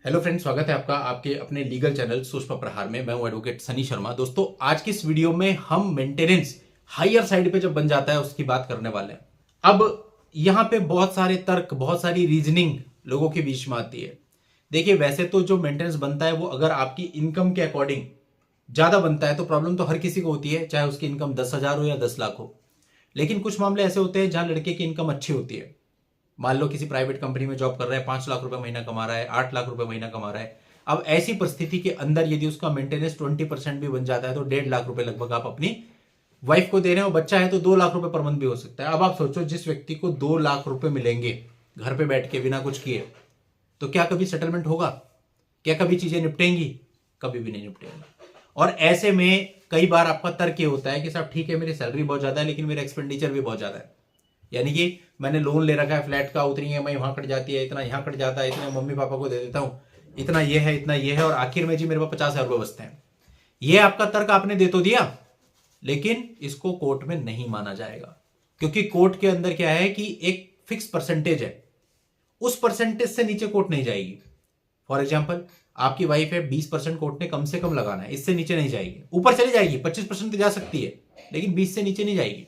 Hello friends, स्वागत है आपका आपके अपने लीगल चैनल सुष्मा प्रहार में। मैं हूं एडवोकेट सनी शर्मा। दोस्तों, आज की इस वीडियो में हम मेंटेनेंस हायर साइड पे जब बन जाता है उसकी बात करने वाले हैं। अब यहां पे बहुत सारे तर्क, बहुत सारी रीजनिंग लोगों के बीच में आती है। देखिए, वैसे तो जो मेंटेनेंस बनता है वो अगर आपकी इनकम के अकॉर्डिंग ज्यादा बनता है तो प्रॉब्लम तो हर किसी को होती है, चाहे उसकी इनकम 10,000 हो या 10 लाख हो। लेकिन कुछ मामले ऐसे होते हैं जहां लड़के की इनकम अच्छी होती है। मान लो किसी प्राइवेट कंपनी में जॉब कर रहा है, 5 लाख रुपए महीना कमा रहा है, 8 लाख रुपए महीना कमा रहा है। अब ऐसी परिस्थिति के अंदर यदि उसका मेंटेनेंस 20% भी बन जाता है तो 1.5 लाख रुपए लगभग आप अपनी वाइफ को दे रहे हो। बच्चा है तो 2 लाख रुपए पर मंथ भी हो सकता है। अब आप सोचो, जिस व्यक्ति को 2 लाख रुपए मिलेंगे घर पे बैठ के बिना कुछ किए, तो क्या कभी सेटलमेंट होगा? क्या कभी चीजें निपटेंगी? कभी भी नहीं निपटेंगी। और ऐसे में कई बार आपका तर्क ये होता है कि साहब ठीक है, मेरी सैलरी बहुत ज्यादा है लेकिन मेरा एक्सपेंडिचर भी बहुत ज्यादा है। यानी कि मैंने लोन ले रखा है फ्लैट का, उतनी ईएमआई वहां कट जाती है, इतना यहां कट जाता है, इतना मम्मी पापा को दे देता हूं, इतना ये है, इतना ये है, और आखिर में जी मेरे पास 50,000 रुपए बचते हैं। ये आपका तर्क आपने दे तो दिया, लेकिन इसको कोर्ट में नहीं माना जाएगा। क्योंकि कोर्ट के अंदर क्या है कि एक फिक्स परसेंटेज है, उस परसेंटेज से नीचे कोर्ट नहीं जाएगी। फॉर एग्जाम्पल, आपकी वाइफ है, 20% कोर्ट ने कम से कम लगाना है, इससे नीचे नहीं जाएगी। ऊपर चली जाएगी, 25% तो जा सकती है, लेकिन 20 से नीचे नहीं जाएगी।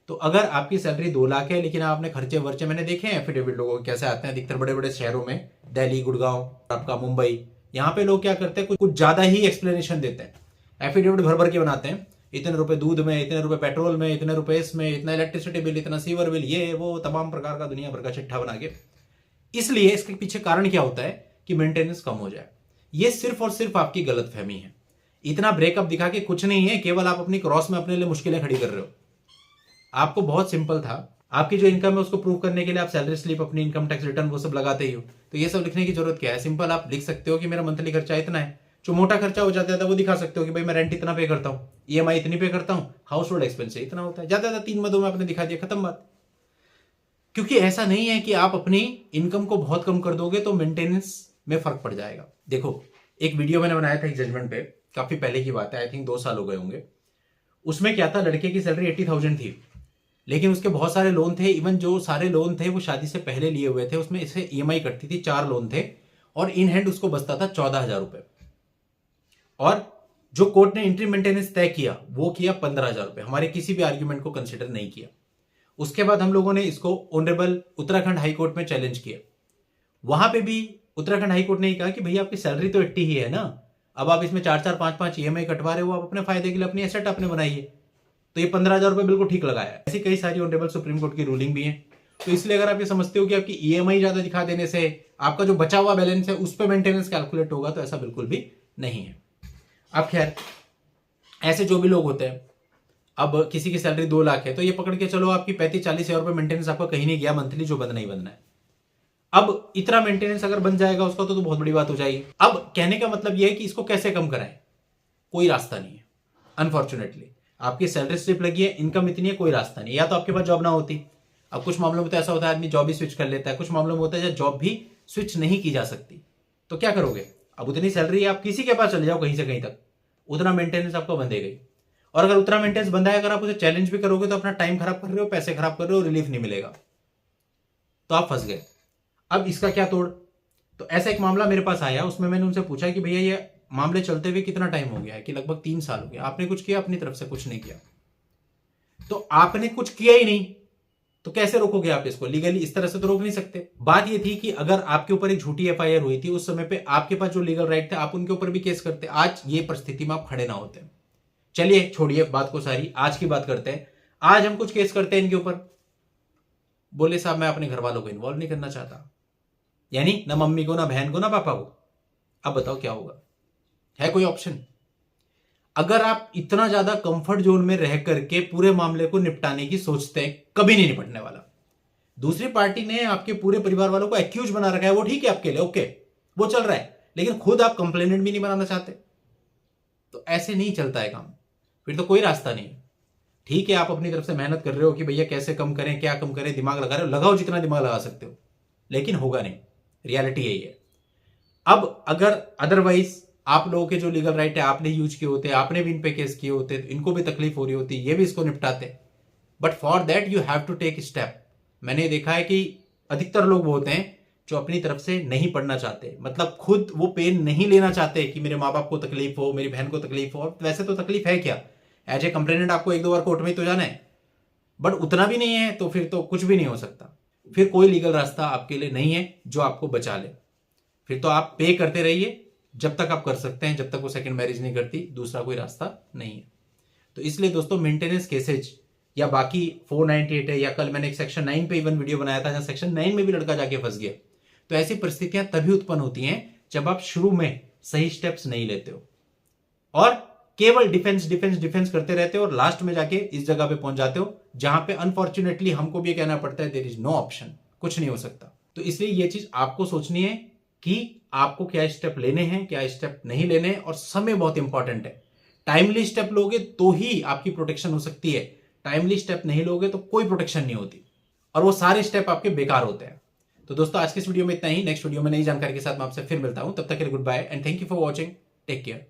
तो अगर आपकी सैलरी 2 लाख है लेकिन आपने खर्चे वर्चे, मैंने देखे हैं एफिडेविट लोगों के कैसे आते हैं अधिकतर बड़े बड़े शहरों में, दिल्ली, गुड़गांव, आपका मुंबई, यहां पे लोग क्या करते हैं, कुछ ज्यादा ही एक्सप्लेनेशन देते हैं। एफिडेविट भर भर के बनाते हैं, इतने रुपए दूध में, इतने रुपए पेट्रोल में, इतने रुपए इसमें, इतना इलेक्ट्रिसिटी बिल, इतना सीवर बिल, ये वो तमाम प्रकार का दुनिया भर का चिट्ठा बना के। इसलिए इसके पीछे कारण क्या होता है कि मेंटेनेंस कम हो जाए। ये सिर्फ और सिर्फ आपकी गलतफहमी है। इतना ब्रेकअप दिखा के कुछ नहीं है, केवल आप अपनी क्रॉस में अपने लिए मुश्किलें खड़ी कर रहे हो। आपको बहुत सिंपल था, आपकी जो इनकम है उसको प्रूव करने के लिए आप सैलरी स्लिप, अपनी इनकम टैक्स रिटर्न वो सब लगाते ही हो। तो ये सब लिखने की जरूरत क्या है? सिंपल आप लिख सकते हो कि मेरा मंथली खर्चा इतना है। जो मोटा खर्चा हो जाता है वो दिखा सकते हो कि भाई मैं रेंट इतना पे करता हूँ, ईएमआई इतनी पे करता हूँ, हाउस होल्ड एक्सपेंस इतना होता है, ज्यादा ज्यादा 3 मदों में आपने दिखा दिया, खत्म बात। क्योंकि ऐसा नहीं है कि आप अपनी इनकम को बहुत कम कर दोगे तो मेंटेनेंस में फर्क पड़ जाएगा। देखो, एक वीडियो मैंने बनाया था एक जजमेंट पे, काफी पहले की बात है, आई थिंक 2 साल हो गए होंगे। उसमें क्या था, लड़के की सैलरी 80,000 थी, लेकिन उसके बहुत सारे लोन थे। इवन जो सारे लोन थे वो शादी से पहले लिए हुए थे, उसमें इसे ईएमआई कटती थी, 4 लोन थे, और इन हैंड उसको बचता था 14,000 रुपए। और जो कोर्ट ने इंट्री मेंटेनेंस तय किया वो किया 15,000 रुपए, हमारे किसी भी आर्ग्यूमेंट को कंसिडर नहीं किया। उसके बाद हम लोगों ने इसको ऑनरेबल उत्तराखंड हाईकोर्ट में चैलेंज किया। वहां पे भी उत्तराखंड हाईकोर्ट ने कहा कि भैया आपकी सैलरी तो 80 ही है ना, अब आप इसमें 4-4, 5-5 ईएमआई कटवा रहे हो, आप अपने फायदे के लिए अपनी एसेट आपने बनाई है, तो ये 15,000 रुपए बिल्कुल ठीक लगाया है। ऐसी कई सारी ऑनरेबल सुप्रीम कोर्ट की रूलिंग भी है। तो इसलिए अगर आप ये समझते हो कि आपकी ईएमआई ज्यादा दिखा देने से आपका जो बचा हुआ बैलेंस है उस पर मेंटेनेंस कैलकुलेट होगा, तो ऐसा बिल्कुल भी नहीं है। अब खैर, ऐसे जो भी लोग होते हैं, अब किसी की सैलरी 2 लाख है तो ये पकड़ के चलो आपकी 35-40 हजार रुपए मेंटेनेंस आपका कहीं नहीं गया, मंथली जो बनना ही बनना है। अब इतना मेंटेनेंस अगर बन जाएगा उसका तो बहुत बड़ी बात हो जाएगी। अब कहने का मतलब यह है कि इसको कैसे कम कराएं, कोई रास्ता नहीं है। अनफॉर्चुनेटली आपकी सैलरी स्लिप लगी है, इनकम इतनी है, कोई रास्ता नहीं। या तो आपके पास जॉब ना होती। अब कुछ मामलों में तो ऐसा होता है आदमी जॉब भी स्विच कर लेता है, कुछ मामलों में होता है जॉब भी स्विच नहीं की जा सकती। तो क्या करोगे? अब उतनी सैलरी आप किसी के पास चले जाओ कहीं से कहीं तक, उतना मेंटेनेंस आपको बंधेगा ही। और अगर उतना मेंटेनेंस बंधा है, अगर आप उसे चैलेंज भी करोगे तो अपना टाइम खराब कर रहे हो, पैसे खराब कर रहे हो, रिलीफ नहीं मिलेगा, तो आप फंस गए। अब इसका क्या तोड़? तो ऐसा एक मामला मेरे पास आया, उसमें मैंने उनसे पूछा कि भैया ये मामले चलते हुए कितना टाइम हो गया है? कि लगभग 3 साल हो गया। आपने कुछ किया? अपनी तरफ से कुछ नहीं किया। तो आपने कुछ किया ही नहीं तो कैसे रोकोगे आप इसको? लीगली इस तरह से तो रोक नहीं सकते। बात ये थी कि अगर आपके ऊपर एक झूठी एफआईआर हुई थी, उस समय पे आपके पास जो लीगल राइट थे आप उनके ऊपर भी केस करते, आज ये परिस्थिति में आप खड़े ना होते। चलिए छोड़िए बात को सारी, आज की बात करते हैं। आज हम कुछ केस करते हैं इनके ऊपर, बोले साहब मैं अपने घर वालों को इन्वॉल्व नहीं करना चाहता, यानी ना मम्मी को, ना बहन को, ना पापा को। अब बताओ क्या होगा? है कोई ऑप्शन? अगर आप इतना ज्यादा कंफर्ट जोन में रह करके पूरे मामले को निपटाने की सोचते हैं, कभी नहीं निपटने वाला। दूसरी पार्टी ने आपके पूरे परिवार वालों को एक्यूज बना रखा है, वो ठीक है आपके लिए, ओके, वो चल रहा है, लेकिन खुद आप कंप्लेनेंट भी नहीं बनाना चाहते, तो ऐसे नहीं चलता है काम। फिर तो कोई रास्ता नहीं। ठीक है, आप अपनी तरफ से मेहनत कर रहे हो कि भैया कैसे कम करें, क्या कम करें, दिमाग लगा रहे हो, लगाओ जितना दिमाग लगा सकते हो, लेकिन होगा नहीं। रियलिटी यही है। अब अगर अदरवाइज आप लोगों के जो लीगल राइट है आपने यूज किए होते, आपने भी इन पे केस किए होते, तो इनको भी तकलीफ हो रही होती, ये भी इसको निपटाते। But for that you have to take step. मैंने देखा है कि अधिकतर लोग वो होते हैं जो अपनी तरफ से नहीं पढ़ना चाहते, मतलब खुद वो पेन नहीं लेना चाहते कि मेरे माँ बाप को तकलीफ हो, मेरी बहन को तकलीफ हो। वैसे तो तकलीफ है क्या, एज ए कंप्लेनेंट आपको 1-2 बार कोर्ट में तो जाना है, बट उतना भी नहीं है तो फिर तो कुछ भी नहीं हो सकता। फिर कोई लीगल रास्ता आपके लिए नहीं है जो आपको बचा ले। फिर तो आप पे करते रहिए जब तक आप कर सकते हैं, जब तक वो सेकंड मैरिज नहीं करती, दूसरा कोई रास्ता नहीं है। तो इसलिए दोस्तों मेंटेनेंस केसेज या बाकी 498 है, या कल मैंने एक सेक्शन 9 पे इवन वीडियो बनाया था जहां सेक्शन 9 में भी लड़का जाके फंस गया। तो ऐसी परिस्थितियां तभी उत्पन्न होती हैं जब आप शुरू में सही स्टेप्स नहीं लेते हो और केवल डिफेंस करते रहते हो और लास्ट में जाके इस जगह पे पहुंच जाते हो जहां पे अनफॉर्चुनेटली हमको भी कहना पड़ता है देयर इज नो ऑप्शन, कुछ नहीं हो सकता। तो इसलिए यह चीज आपको सोचनी है कि आपको क्या स्टेप लेने हैं, क्या स्टेप नहीं लेने हैं। और समय बहुत इंपॉर्टेंट है, टाइमली स्टेप लोगे तो ही आपकी प्रोटेक्शन हो सकती है, टाइमली स्टेप नहीं लोगे तो कोई प्रोटेक्शन नहीं होती और वो सारे स्टेप आपके बेकार होते हैं। तो दोस्तों आज के इस वीडियो में इतना ही। नेक्स्ट वीडियो में नई जानकारी के साथ मैं आपसे फिर मिलता हूं, तब तक के लिए goodbye and thank you for watching, take care.